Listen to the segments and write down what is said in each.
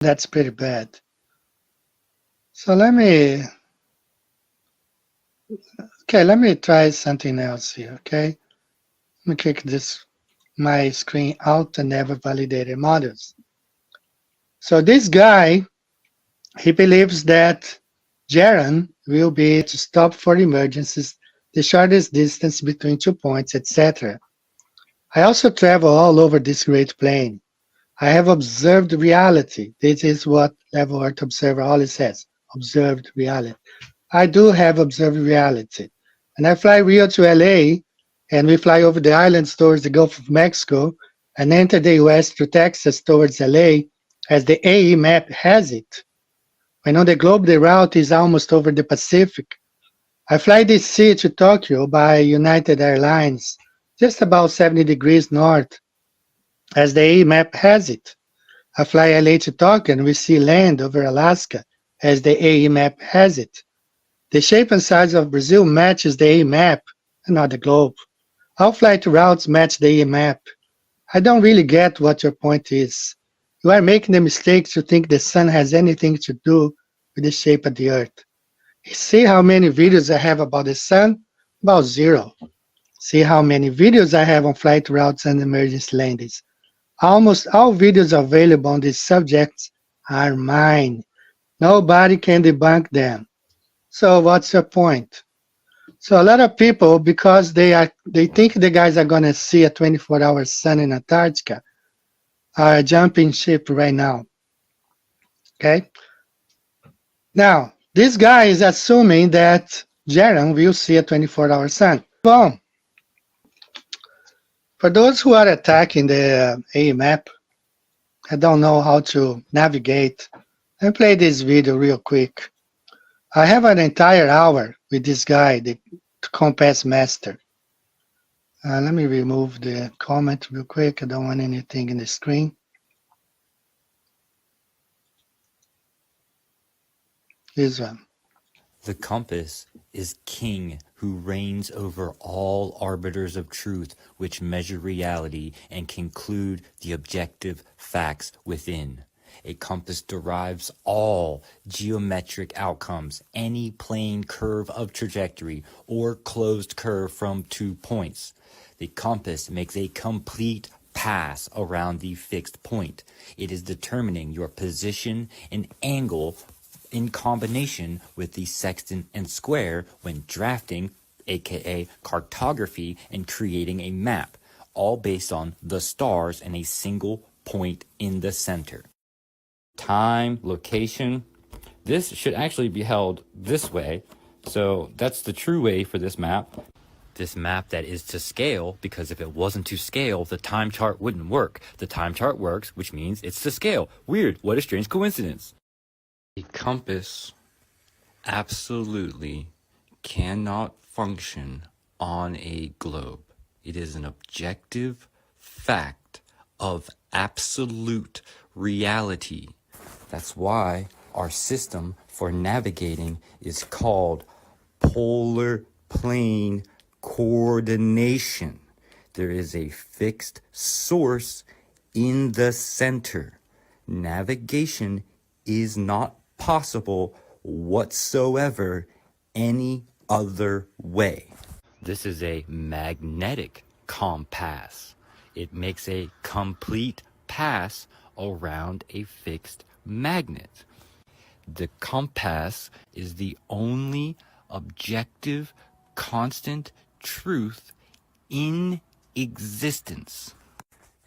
That's pretty bad. So let me try something else here, okay? Let me click this, my screen out and never validated models. So this guy, he believes that Jaron will be to stop for emergencies, the shortest distance between 2 points, etc. I also travel all over this great plane. I have observed reality. This is what Level Earth Observer always says, observed reality. I do have observed reality. And I fly Rio to LA, and we fly over the islands towards the Gulf of Mexico, and enter the US through Texas towards LA, as the AE map has it. When on the globe the route is almost over the Pacific. I fly DC to Tokyo by United Airlines, just about 70 degrees north, as the AE map has it. I fly LA to Tokyo and we see land over Alaska, as the AE map has it. The shape and size of Brazil matches the AE map and not the globe. All flight routes match the AE map. I don't really get what your point is. You are making the mistake to think the sun has anything to do with the shape of the earth. See how many videos I have about the sun? About 0. See how many videos I have on flight routes and emergency landings. Almost all videos available on these subjects are mine. Nobody can debunk them. So what's your point? So a lot of people, because they think the guys are gonna see a 24-hour sun in Antarctica, are jumping ship right now. Okay? Now, this guy is assuming that Jaron will see a 24-hour sun. Well, for those who are attacking the AE map, I don't know how to navigate. Let me play this video real quick. I have an entire hour with this guy, the Compass Master. Let me remove the comment real quick. I don't want anything in the screen. This one. The compass is king who reigns over all arbiters of truth which measure reality and conclude the objective facts within. A compass derives all geometric outcomes, any plane curve of trajectory or closed curve from 2 points. The compass makes a complete pass around the fixed point. It is determining your position and angle in combination with the sextant and square when drafting, aka cartography, and creating a map, all based on the stars and a single point in the center. Time, location, this should actually be held this way, so that's the true way for this map. This map that is to scale, because if it wasn't to scale, the time chart wouldn't work. The time chart works, which means it's to scale. Weird, what a strange coincidence. A compass absolutely cannot function on a globe. It is an objective fact of absolute reality. That's why our system for navigating is called polar plane coordination. There is a fixed source in the center. Navigation is not possible whatsoever any other way. This is a magnetic compass. It makes a complete pass around a fixed magnet. The compass is the only objective, constant truth in existence.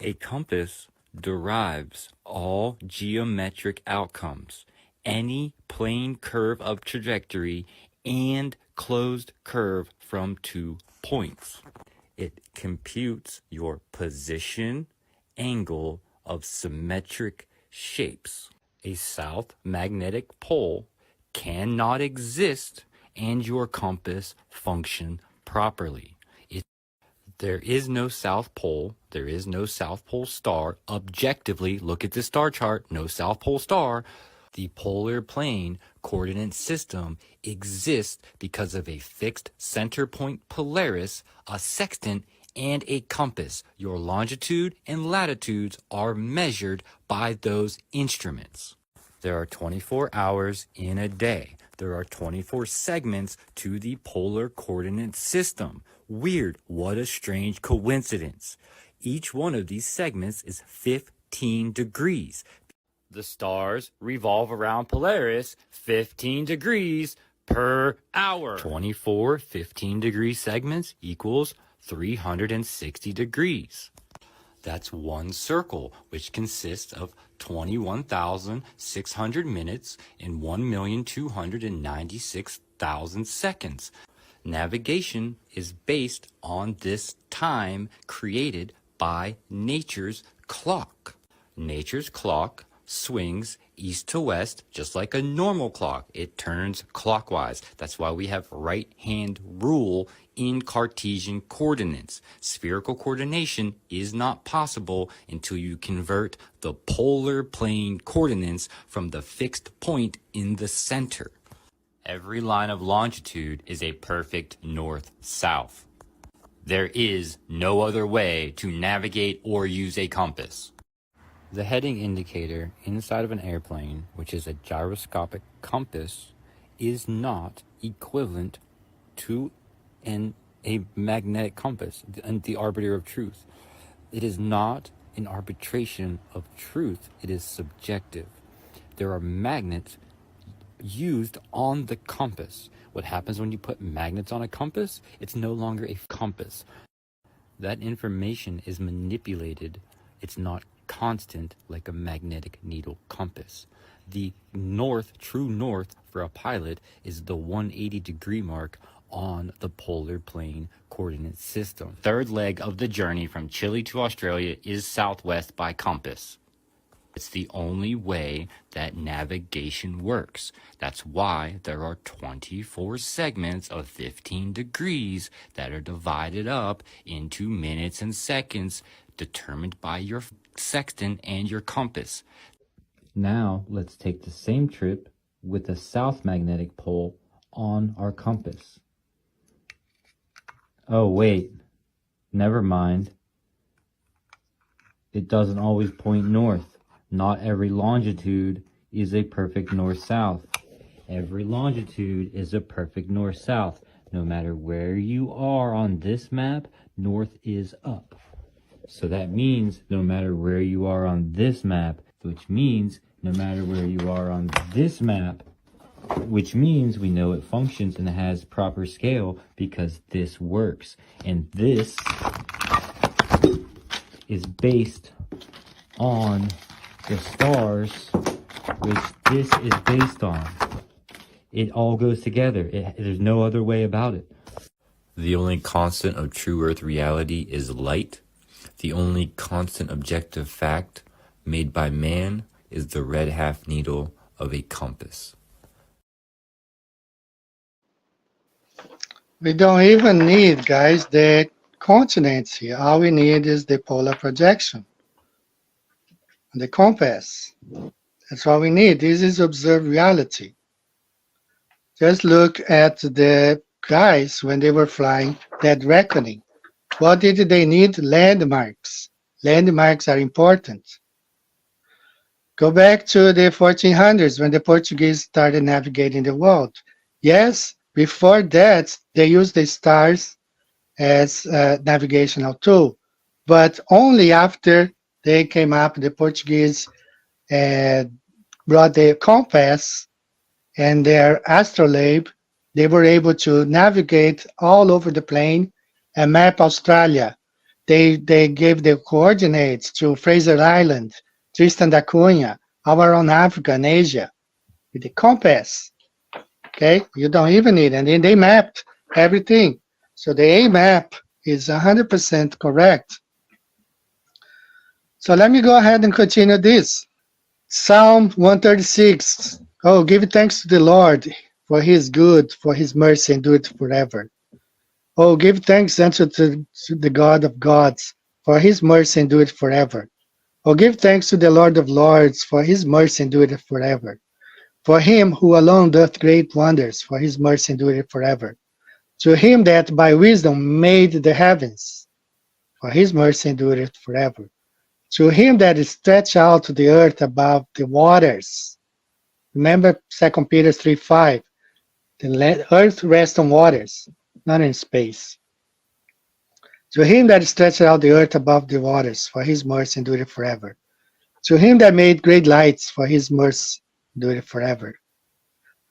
A compass derives all geometric outcomes, any plane curve of trajectory, and closed curve from 2 points. It computes your position, angle of symmetric shapes. A south magnetic pole cannot exist and your compass function properly. There is no South Pole. There is no South Pole star. Objectively, look at the star chart. No South Pole star. The polar plane coordinate system exists because of a fixed center point Polaris, a sextant, and a compass. Your longitude and latitudes are measured by those instruments. There are 24 hours in a day. There are 24 segments to the polar coordinate system. Weird. What a strange coincidence. Each one of these segments is 15 degrees. The stars revolve around Polaris 15 degrees per hour. 24 15-degree segments equals 360 degrees. That's one circle, which consists of 21,600 minutes and 1,296,000 seconds. Navigation is based on this time created by nature's clock. Nature's clock swings east to west just like a normal clock. It turns clockwise. That's why we have right hand rule in Cartesian coordinates. Spherical coordination is not possible until you convert the polar plane coordinates from the fixed point in the center. Every line of longitude is a perfect north-south. There is no other way to navigate or use a compass. The heading indicator inside of an airplane, which is a gyroscopic compass, is not equivalent to a magnetic compass, the arbiter of truth. It is not an arbitration of truth. It is subjective. There are magnets used on the compass. What happens when you put magnets on a compass? It's no longer a compass. That information is manipulated. It's not constant like a magnetic needle compass. The true north for a pilot is the 180-degree mark on the polar plane coordinate system. Third leg of the journey from Chile to Australia is southwest by compass. It's the only way that navigation works. That's why there are 24 segments of 15 degrees that are divided up into minutes and seconds determined by your sextant and your compass. Now let's take the same trip with the south magnetic pole on our compass. Oh wait, never mind. It doesn't always point north. Not every longitude is a perfect north-south. Every longitude is a perfect north-south. No matter where you are on this map, north is up. So that means no matter where you are on this map, which means no matter where you are on this map, which means we know it functions and has proper scale because this works. And this is based on the stars, which this is based on. It all goes together. There's no other way about it. The only constant of true Earth reality is light. The only constant objective fact made by man is the red half needle of a compass. We don't even need, guys, the continents here. All we need is the polar projection, the compass. That's all we need. This is observed reality. Just look at the guys when they were flying that reckoning. What did they need? Landmarks. Landmarks are important. Go back to the 1400s when the Portuguese started navigating the world. Yes, before that, they used the stars as a navigational tool, but only after they came up, the Portuguese brought the compass and their astrolabe, they were able to navigate all over the plane and map Australia. They gave the coordinates to Fraser Island, Tristan da Cunha, all around Africa and Asia with the compass. Okay, you don't even need it. And then they mapped everything. So the A map is 100% correct. So let me go ahead and continue this. Psalm 136. Oh, give thanks to the Lord, for he is good, for his mercy endureth forever. Oh, give thanks unto the God of gods, for his mercy endureth forever. Oh, give thanks to the Lord of lords, for his mercy endureth forever. For him who alone doth great wonders, for his mercy endureth forever. To him that by wisdom made the heavens, for his mercy endureth forever. To him that stretched out the earth above the waters, Remember 2 Peter 3:5. The earth rests on waters, not in space. To him that stretched out the earth above the waters, for his mercy endureth forever. To him that made great lights, for his mercy endureth forever.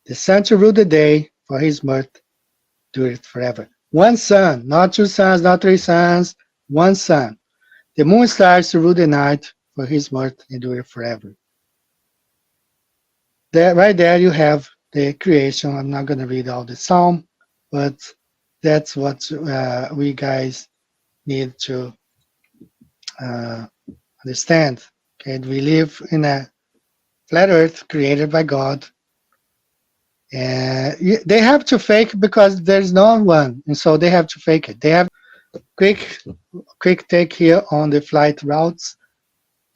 The sun to rule the day, for his mirth endureth forever. One sun, not two suns, not three suns, one sun. The moon stars to rule the night, for his mirth endureth forever. There, right there you have the creation. I'm not going to read all the psalm, but that's what we guys need to uh, understand. Okay, we live in a flat earth created by God. And they have to fake because there's no one, and so they have to fake it. They have quick quick take here on the flight routes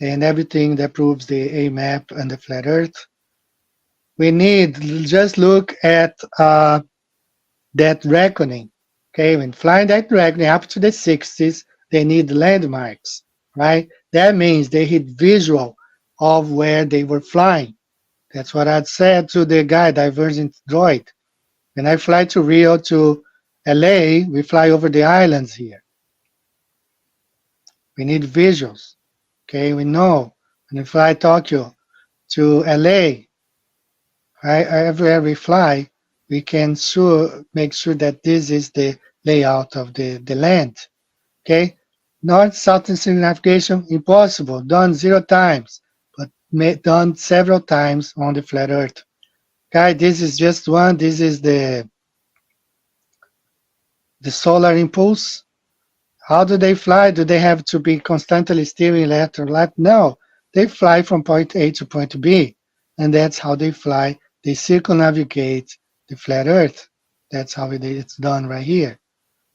and everything that proves the A map and the flat earth. We need just look at that reckoning. Okay, when flying that reckoning up to the 60s, they need landmarks, right? That means they hit visual of where they were flying. That's what I'd said to the guy, Divergent Droid. When I fly to Rio to LA, we fly over the islands here. We need visuals. Okay, we know when we fly Tokyo to LA, right, everywhere we fly, we can make sure that this is the layout of the land. Okay, north, south, and center navigation, impossible, done 0 times, but done several times on the flat earth. Okay, this is just one. This is the solar impulse. How do they fly? Do they have to be constantly steering left or left? No, they fly from point A to point B, and that's how they fly. They circumnavigate the flat Earth. That's how it's done right here.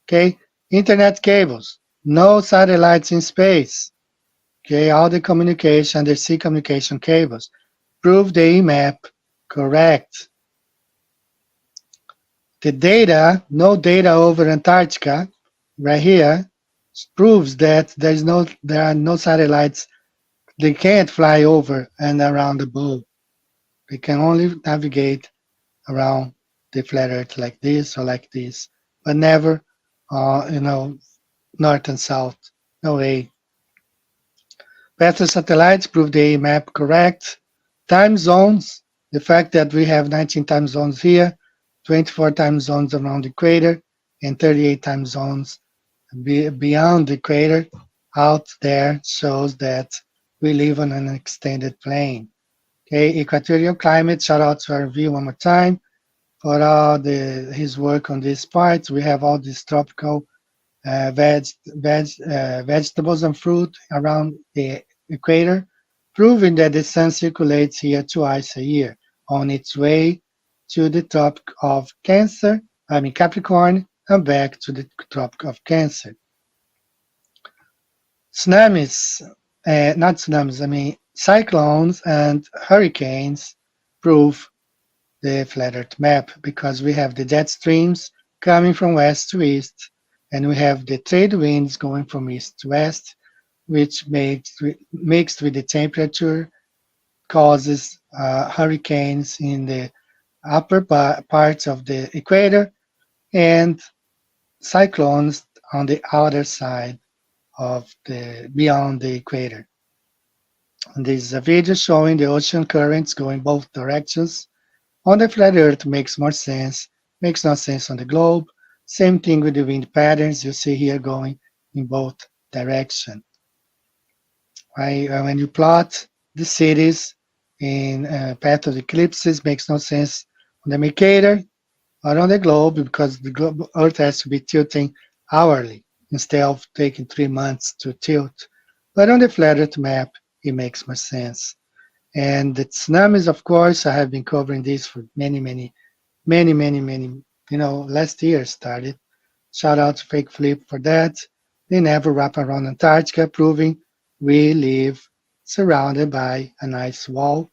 Okay, internet cables, no satellites in space. Okay, all the communication, the sea communication cables. Prove the EMAP correct. The data, no data over Antarctica, right here, proves that there are no satellites. They can't fly over and around the ball. They can only navigate around the flat Earth like this or like this, but never, north and south. No way. Better satellites prove the map correct. Time zones, the fact that we have 19 time zones here, 24 time zones around the equator, and 38 time zones beyond the equator out there shows that we live on an extended plane. Okay, equatorial climate, shout out to RV one more time for all his work on this part. We have all these tropical vegetables and fruit around the equator, proving that the sun circulates here twice a year on its way to the Tropic of Capricorn, and back to the Tropic of Cancer. Tsunamis, not tsunamis, cyclones and hurricanes prove the flat Earth map because we have the jet streams coming from west to east, and we have the trade winds going from east to west, which mixed with the temperature causes hurricanes in the upper parts of the equator and cyclones on the outer side of beyond the equator. And this is a video showing the ocean currents going both directions. On the flat Earth makes more sense, makes no sense on the globe. Same thing with the wind patterns you see here going in both directions. Right? When you plot the cities in path of eclipses, makes no sense on the Mercator or on the globe because the Earth has to be tilting hourly instead of taking 3 months to tilt. But on the flat Earth map, it makes more sense. And the tsunamis, of course, I have been covering this for many, last year started. Shout out to Fake Flip for that. They never wrap around Antarctica, proving we live surrounded by an ice wall,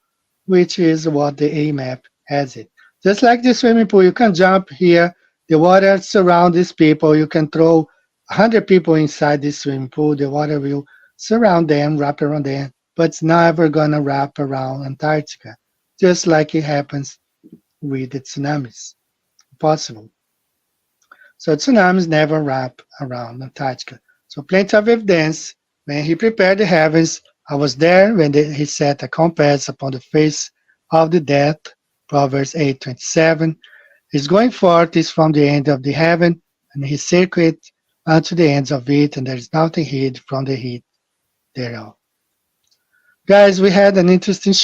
which is what the A map has it. Just like the swimming pool, you can jump here. The water surrounds these people. You can throw 100 people inside this swimming pool. The water will surround them, wrap around them, but it's never going to wrap around Antarctica. just like it happens with the tsunamis. Possible. So tsunamis never wrap around Antarctica. So plenty of evidence. When he prepared the heavens, I was there when he set a compass upon the face of the depth. Proverbs 8:27. His going forth is from the end of the heaven, and his circuit unto the ends of it, and there is nothing hid from the heat thereof. Guys, we had an interesting show.